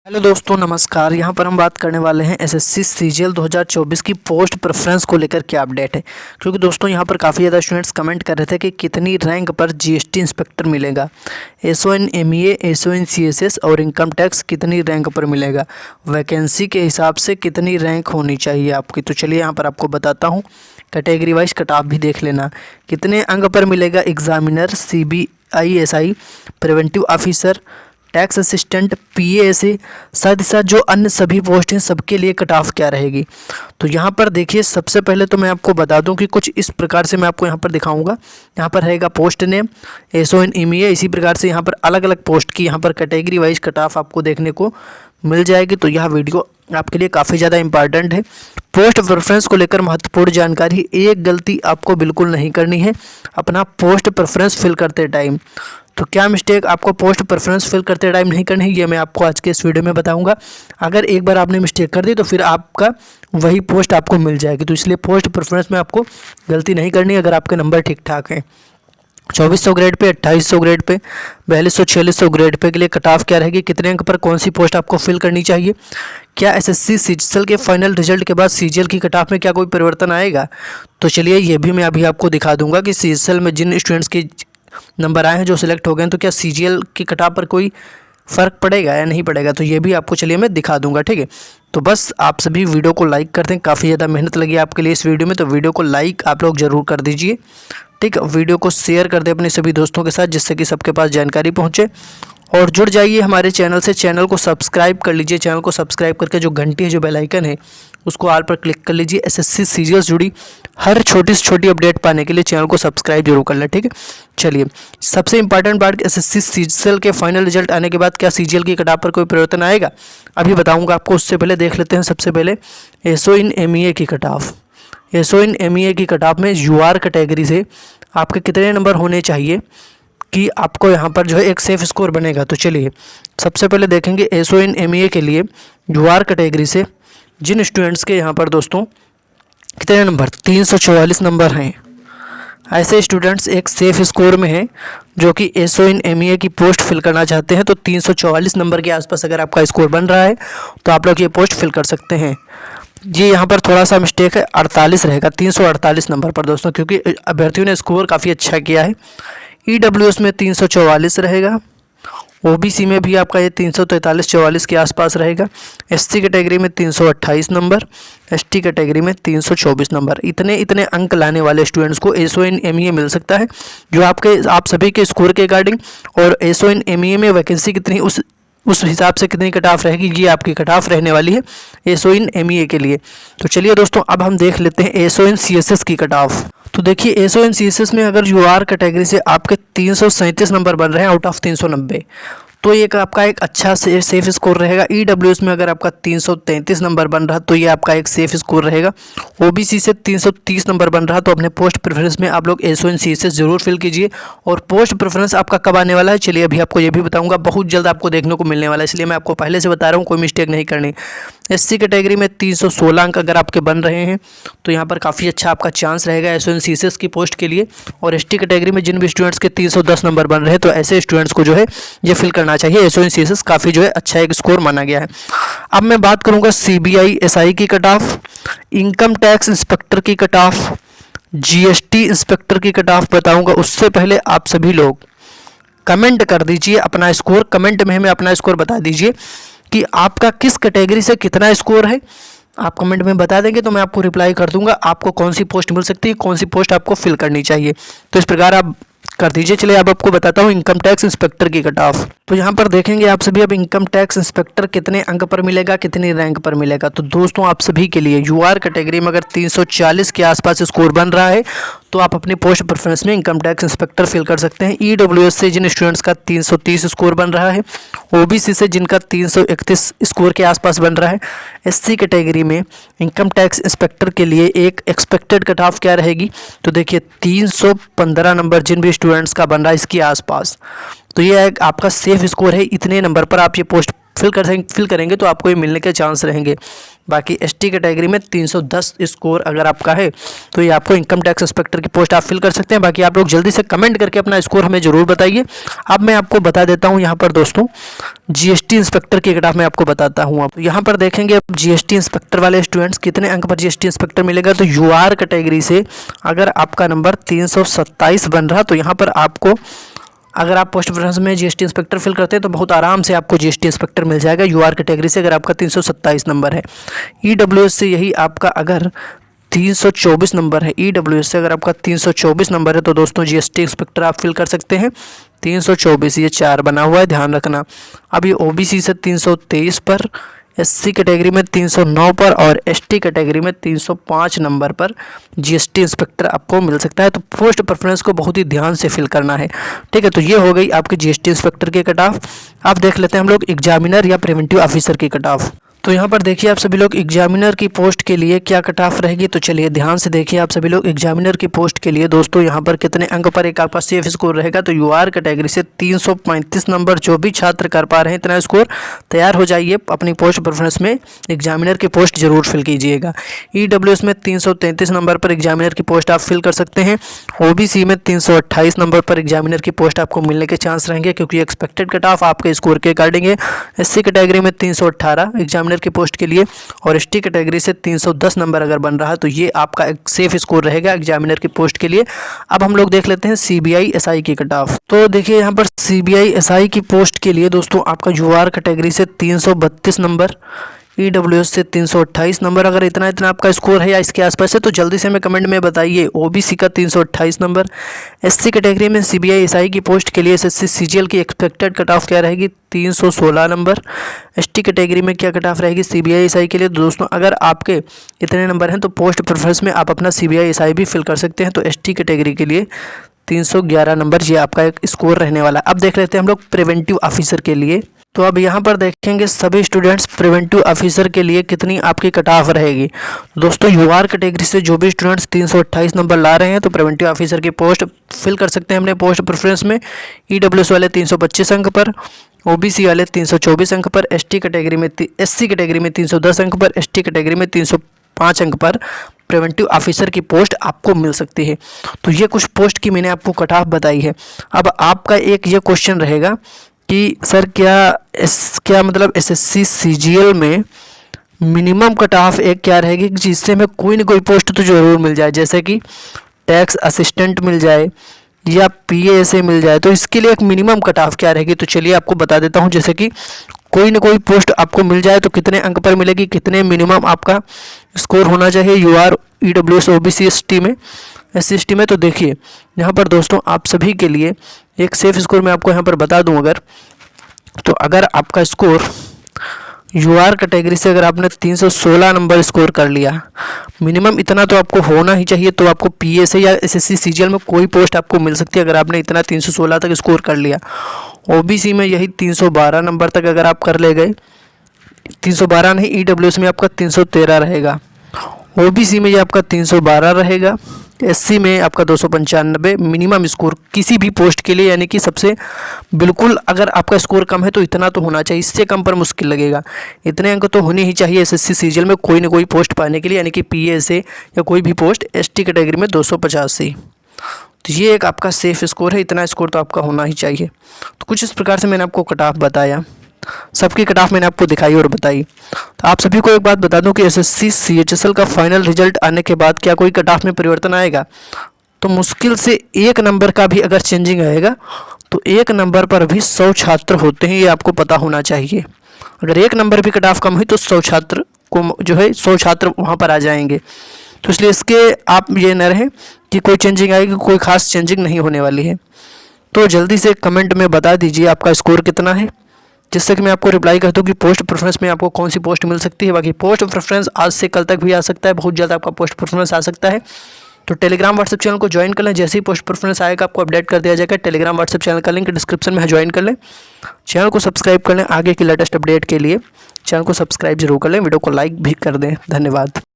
Hello दोस्तों, नमस्कार। यहाँ पर हम बात करने वाले हैं एसएससी सीजीएल 2024 की पोस्ट प्रेफरेंस को लेकर क्या अपडेट है। क्योंकि दोस्तों यहाँ पर काफ़ी ज़्यादा स्टूडेंट्स कमेंट कर रहे थे कि कितनी रैंक पर जीएसटी इंस्पेक्टर मिलेगा, एसओएन एमईए, एसओएन सीएसएस और इनकम टैक्स कितनी रैंक पर मिलेगा, वैकेंसी के हिसाब से कितनी रैंक होनी चाहिए आपकी। तो चलिए यहाँ पर आपको बताता हूँ। कैटेगरी वाइज कट ऑफ भी देख लेना। कितने अंक पर मिलेगा examiner, CBI SI, preventive officer, tax assistant, PA SA, साथ ही साथ जो अन्य सभी पोस्ट हैं सबके लिए कट ऑफ क्या रहेगी। तो यहाँ पर देखिए, सबसे पहले तो मैं आपको बता दूं कि कुछ इस प्रकार से मैं आपको यहाँ पर दिखाऊंगा। यहाँ पर रहेगा पोस्ट नेम, एसओएन एमईए, इसी प्रकार से यहाँ पर अलग अलग पोस्ट की यहाँ पर कैटेगरी वाइज कट ऑफ आपको देखने को मिल जाएगी। तो यह वीडियो आपके लिए काफ़ी ज़्यादा इंपॉर्टेंट है। पोस्ट प्रेफरेंस को लेकर महत्वपूर्ण जानकारी, एक गलती आपको बिल्कुल नहीं करनी है अपना पोस्ट प्रेफरेंस फिल करते टाइम। तो क्या मिस्टेक आपको पोस्ट प्रेफरेंस फिल करते टाइम नहीं करनी है, ये मैं आपको आज के इस वीडियो में बताऊंगा। अगर एक बार आपने मिस्टेक कर दी तो फिर आपका वही पोस्ट आपको मिल जाएगी। तो इसलिए पोस्ट प्रेफरेंस में आपको गलती नहीं करनी है अगर आपके नंबर ठीक ठाक हैं। 2400 grade pay, 2800 grade pay, 4200, 4600 grade pay के लिए कट ऑफ क्या रहेगी, कितने अंक पर कौन सी पोस्ट आपको फिल करनी चाहिए, क्या एसएससी सीजीएल के फाइनल रिजल्ट के बाद सीजीएल की कट ऑफ में क्या कोई परिवर्तन आएगा। तो चलिए ये भी मैं अभी आपको दिखा दूंगा कि सीजीएल में जिन स्टूडेंट्स के नंबर आए हैं, जो सिलेक्ट हो गए हैं, तो क्या सीजीएल की कट ऑफ पर कोई फ़र्क पड़ेगा या नहीं पड़ेगा। तो ये भी आपको चलिए मैं दिखा दूंगा, ठीक है। तो बस आप सभी वीडियो को लाइक कर दें। काफ़ी ज़्यादा मेहनत लगी आपके लिए इस वीडियो में, तो वीडियो को लाइक आप लोग ज़रूर कर दीजिए, ठीक है। वीडियो को शेयर कर दें अपने सभी दोस्तों के साथ, जिससे कि सबके पास जानकारी पहुँचे। और जुड़ जाइए हमारे चैनल से, चैनल को सब्सक्राइब कर लीजिए। चैनल को सब्सक्राइब करके जो घंटी है, जो बेल आइकन है, उसको ऑल पर क्लिक कर लीजिए। एसएससी सीजीएल से जुड़ी हर छोटी से छोटी अपडेट पाने के लिए चैनल को सब्सक्राइब जरूर कर लें, ठीक है। चलिए, सबसे इंपॉर्टेंट बात, एसएससी सीजीएल के फाइनल रिजल्ट आने के बाद क्या सीजीएल की कट ऑफ पर कोई परिवर्तन आएगा, अभी बताऊंगा आपको। उससे पहले देख लेते हैं सबसे पहले एसओएन एमईए की कट ऑफ। एसओएन एमईए की कट ऑफ में यूआर कैटेगरी से आपके कितने नंबर होने चाहिए कि आपको यहाँ पर जो है एक सेफ स्कोर बनेगा। तो चलिए सबसे पहले देखेंगे एसओएन एमईए के लिए यूआर कैटेगरी से जिन स्टूडेंट्स के यहाँ पर दोस्तों कितने नंबर, 344 नंबर हैं। ऐसे स्टूडेंट्स एक सेफ स्कोर में हैं जो कि एसओएन एमईए की पोस्ट फिल करना चाहते हैं। तो 344 नंबर के आसपास अगर आपका स्कोर बन रहा है तो आप लोग ये पोस्ट फिल कर सकते हैं। ये यहाँ पर थोड़ा सा मिस्टेक है, 48 रहेगा, 348 नंबर पर दोस्तों, क्योंकि अभ्यर्थियों ने स्कोर काफ़ी अच्छा किया है। ईडब्ल्यूएस में 344 रहेगा, ओबीसी में भी आपका ये 343-44 के आसपास रहेगा, एससी कैटेगरी में 328 नंबर, एसटी कैटेगरी में 324 नंबर। इतने अंक लाने वाले स्टूडेंट्स को एसओएन एमईए मिल सकता है, जो आप सभी के स्कोर के अकॉर्डिंग। और एसओएन एमईए में वैकेंसी कितनी, उस हिसाब से कितनी कट ऑफ रहेगी, ये आपकी कट ऑफ रहने वाली है एसओएन एमईए के लिए। तो चलिए दोस्तों, अब हम देख लेते हैं एसओएन सीएसएस की कट ऑफ। तो देखिए, एसओएन सीएसएस में अगर यूआर कैटेगरी से आपके 337 नंबर बन रहे हैं आउट ऑफ 390, तो ये आपका एक अच्छा सेफ स्कोर रहेगा। ईडब्ल्यूएस में अगर आपका 333 नंबर बन रहा तो ये आपका एक सेफ स्कोर रहेगा। ओबीसी से 330 नंबर बन रहा तो अपने पोस्ट प्रेफरेंस में आप लोग एसओएन सीएसएस जरूर फिल कीजिए। और पोस्ट प्रेफरेंस आपका कब आने वाला है, चलिए अभी आपको ये भी बताऊंगा। बहुत जल्द आपको देखने को मिलने वाला है, इसलिए मैं आपको पहले से बता रहा हूँ, कोई मिस्टेक नहीं करनी। एससी कैटेगरी में 316 अंक अगर आपके बन रहे हैं तो यहाँ पर काफ़ी अच्छा आपका चांस रहेगा एसओएन सीएसएस की पोस्ट के लिए। और एसटी कैटेगरी में जिन भी स्टूडेंट्स के 310 नंबर बन रहे हैं तो ऐसे स्टूडेंट्स को जो है ये फिल करना चाहिए। एसओएन सीएसएस काफ़ी जो है अच्छा एक स्कोर माना गया है। अब मैं बात करूँगा सीबीआई एसआई की cut off, income tax inspector की कट ऑफ, जीएसटी इंस्पेक्टर की कट ऑफ बताऊँगा। उससे पहले आप सभी लोग कमेंट कर दीजिए अपना स्कोर, कमेंट में हमें अपना स्कोर बता दीजिए कि आपका किस कैटेगरी से कितना स्कोर है। आप कमेंट में बता देंगे तो मैं आपको रिप्लाई कर दूंगा आपको कौन सी पोस्ट मिल सकती है, कौन सी पोस्ट आपको फिल करनी चाहिए। तो इस प्रकार आप कर दीजिए। चलिए अब आपको बताता हूँ इनकम टैक्स इंस्पेक्टर की कट ऑफ। तो यहाँ पर देखेंगे आप सभी, अब इनकम टैक्स इंस्पेक्टर कितने अंक पर मिलेगा, कितनी रैंक पर मिलेगा। तो दोस्तों आप सभी के लिए यूआर कैटेगरी में अगर 340 के आसपास स्कोर बन रहा है तो आप अपनी पोस्ट प्रेफरेंस में इनकम टैक्स इंस्पेक्टर फिल कर सकते हैं। ईडब्ल्यूएस से जिन स्टूडेंट्स का 330 स्कोर बन रहा है, ओबीसी से जिनका 331 स्कोर के आसपास बन रहा है, एससी कैटेगरी में इनकम टैक्स इंस्पेक्टर के लिए एक एक्सपेक्टेड कट ऑफ क्या रहेगी। तो देखिए 315 नंबर जिन भी स्टूडेंट्स का बन रहा है इसके आसपास, तो ये एक आपका सेफ स्कोर है। इतने नंबर पर आप ये पोस्ट फिल करेंगे तो आपको ये मिलने के चांस रहेंगे। बाकी एसटी कैटेगरी में 310 स्कोर अगर आपका है तो ये आपको इनकम टैक्स इंस्पेक्टर की पोस्ट आप फिल कर सकते हैं। बाकी आप लोग जल्दी से कमेंट करके अपना स्कोर हमें ज़रूर बताइए। अब मैं आपको बता देता हूँ यहाँ पर दोस्तों जीएसटी इंस्पेक्टर की कट ऑफ मैं आपको बताता हूँ। आप यहाँ पर देखेंगे जीएसटी इंस्पेक्टर वाले स्टूडेंट्स कितने अंक पर जीएसटी इंस्पेक्टर मिलेगा। तो यूआर कैटेगरी से अगर आपका नंबर 327 बन रहा तो यहाँ पर आपको, अगर आप पोस्ट प्रेफरेंस में जीएसटी इंस्पेक्टर फिल करते हैं तो बहुत आराम से आपको जीएसटी इंस्पेक्टर मिल जाएगा यूआर कैटेगरी से, अगर आपका 327 नंबर है। ईडब्ल्यूएस से यही आपका अगर 324 नंबर है, ईडब्ल्यूएस से अगर आपका 324 नंबर है तो दोस्तों जीएसटी इंस्पेक्टर आप फिल कर सकते हैं। 324 ये 4 बना हुआ है, ध्यान रखना। अब ये ओबीसी से 323 पर, एससी कैटेगरी में 309 पर और एसटी कैटेगरी में 305 नंबर पर जीएसटी इंस्पेक्टर आपको मिल सकता है। तो पोस्ट प्रेफरेंस को बहुत ही ध्यान से फिल करना है, ठीक है। तो ये हो गई आपकी जीएसटी इंस्पेक्टर की कट ऑफ। अब देख लेते हैं हम लोग एग्जामिनर या प्रिवेंटिव ऑफिसर की कट ऑफ। तो यहाँ पर देखिए आप सभी लोग एग्जामिनर की पोस्ट के लिए क्या कट ऑफ रहेगी। तो चलिए ध्यान से देखिए आप सभी लोग एग्जामिनर की पोस्ट के लिए दोस्तों यहाँ पर कितने अंक पर एक आपका सेफ स्कोर रहेगा। तो यूआर कैटेगरी से 335 नंबर, जो भी छात्र कर पा रहे हैं इतना स्कोर, तैयार हो जाइए, अपनी पोस्ट प्रेफरेंस में एग्जामिनर की पोस्ट जरूर फिल कीजिएगा। ईडब्ल्यूएस में 333 नंबर पर एग्जामिनर की पोस्ट आप फिल कर सकते हैं। ओबीसी में 328 नंबर पर एग्जामिनर की पोस्ट आपको मिलने के चांस रहेंगे क्योंकि एक्सपेक्टेड कट ऑफ आपके स्कोर के अकॉर्डिंग है। एससी कैटेगरी में 318 एग्जामिनर की पोस्ट के लिए और एसटी कैटेगरी से 310 नंबर अगर बन रहा है तो ये आपका एक सेफ स्कोर रहेगा एग्जामिनर की पोस्ट के लिए। अब हम लोग देख लेते हैं सीबीआई एसआई की कट ऑफ। तो देखिए यहाँ पर सीबीआई एसआई की पोस्ट के लिए दोस्तों आपका यूआर कैटेगरी से 332 नंबर, ईडब्ल्यूएस से 328 नंबर, अगर इतना आपका स्कोर है या इसके आसपास है तो जल्दी से हमें कमेंट में बताइए। ओबीसी का 328 नंबर। एससी कैटेगरी में सीबीआई एसआई की पोस्ट के लिए एसएससी सीजीएल की एक्सपेक्टेड कट ऑफ क्या रहेगी, 316 नंबर। एसटी कैटेगरी में क्या कट ऑफ रहेगी सीबीआई एसआई के लिए। दोस्तों अगर आपके इतने नंबर हैं तो पोस्ट प्रेफरेंस में आप अपना सीबीआई एसआई भी फिल कर सकते हैं। तो एसटी कैटेगरी के लिए 311 नंबर ये आपका एक स्कोर रहने वाला है। अब देख लेते हैं हम लोग प्रिवेंटिव ऑफिसर के लिए। तो अब यहाँ पर देखेंगे सभी स्टूडेंट्स प्रिवेंटिव ऑफिसर के लिए कितनी आपकी कट ऑफ रहेगी। दोस्तों यूआर कैटेगरी से जो भी स्टूडेंट्स 328 नंबर ला रहे हैं तो प्रिवेंटिव ऑफिसर की पोस्ट फिल कर सकते हैं हमने पोस्ट प्रेफरेंस में। ईडब्ल्यूएस वाले 325 अंक पर, ओबीसी वाले 324 अंक पर, एससी कैटेगरी में 310 अंक पर, एसटी कैटेगरी में 305 अंक पर प्रिवेंटिव ऑफिसर की पोस्ट आपको मिल सकती है। तो ये कुछ पोस्ट की मैंने आपको कट ऑफ बताई है। अब आपका एक ये क्वेश्चन रहेगा कि सर क्या मतलब एसएससी सीजीएल में मिनिमम कट ऑफ एक क्या रहेगी जिससे हमें कोई ना कोई पोस्ट तो जरूर मिल जाए, जैसे कि टैक्स असिस्टेंट मिल जाए या पीएएसए मिल जाए, तो इसके लिए एक मिनिमम कट ऑफ क्या रहेगी। तो चलिए आपको बता देता हूं, जैसे कि कोई ना कोई पोस्ट आपको मिल जाए तो कितने अंक पर मिलेगी, कितने मिनिमम आपका स्कोर होना चाहिए यूआर, ईडब्ल्यूएस, ओबीसी, एसटी में, एससी में। तो देखिए यहाँ पर दोस्तों आप सभी के लिए एक सेफ स्कोर मैं आपको यहाँ पर बता दूं, अगर आपका स्कोर यूआर कैटेगरी से अगर आपने 316 नंबर स्कोर कर लिया, मिनिमम इतना तो आपको होना ही चाहिए, तो आपको पीएसए या एसएससी सीजीएल में कोई पोस्ट आपको मिल सकती है अगर आपने इतना 316 तक स्कोर कर लिया। ओबीसी में यही 312 नंबर तक अगर आप कर ले गए, 312 नहीं, ईडब्ल्यूएस में आपका 313 रहेगा, ओबीसी में ये आपका 312 रहेगा, एससी में आपका 295 मिनिमम स्कोर किसी भी पोस्ट के लिए, यानी कि सबसे बिल्कुल अगर आपका स्कोर कम है तो इतना तो होना चाहिए, इससे कम पर मुश्किल लगेगा। इतने अंक तो होने ही चाहिए एसएससी सीजीएल में कोई ना कोई पोस्ट पाने के लिए, यानी कि पीएसए या कोई भी पोस्ट। एसटी कैटेगरी में 285, तो ये एक आपका सेफ स्कोर है, इतना स्कोर तो आपका होना ही चाहिए। तो कुछ इस प्रकार से मैंने आपको कट ऑफ बताया, सबकी कट ऑफ मैंने आपको दिखाई और बताई। तो आप सभी को एक बात बता दूं कि एसएससी सीएचएसएल का फाइनल रिजल्ट आने के बाद क्या कोई कट ऑफ में परिवर्तन आएगा, तो मुश्किल से 1 नंबर का भी अगर चेंजिंग आएगा तो 1 नंबर पर भी 100 छात्र होते हैं, ये आपको पता होना चाहिए। अगर 1 नंबर भी कट ऑफ कम हुई तो 100 छात्र को जो है 100 छात्र वहाँ पर आ जाएंगे। तो इसलिए इसके आप ये न रहें कि कोई चेंजिंग आएगी, कोई खास चेंजिंग नहीं होने वाली है। तो जल्दी से कमेंट में बता दीजिए आपका स्कोर कितना है, जिससे कि मैं आपको रिप्लाई कर दूँ कि पोस्ट प्रेफरेंस में आपको कौन सी पोस्ट मिल सकती है। बाकी पोस्ट प्रेफरेंस आज से कल तक भी आ सकता है, बहुत ज़्यादा आपका पोस्ट प्रेफरेंस आ सकता है। तो टेलीग्राम व्हाट्सएप चैनल को ज्वाइन कर लें, जैसे ही पोस्ट प्रेफरेंस आएगा आपको अपडेट कर दिया जाएगा। टेलीग्राम व्हाट्सएप चैनल का लिंक डिस्क्रिप्शन में है, ज्वाइन कर लें। चैनल को सब्सक्राइब कर लें, आगे की लेटेस्ट अपडेट के लिए चैनल को सब्सक्राइब जरूर कर लें, वीडियो को लाइक भी कर दें। धन्यवाद।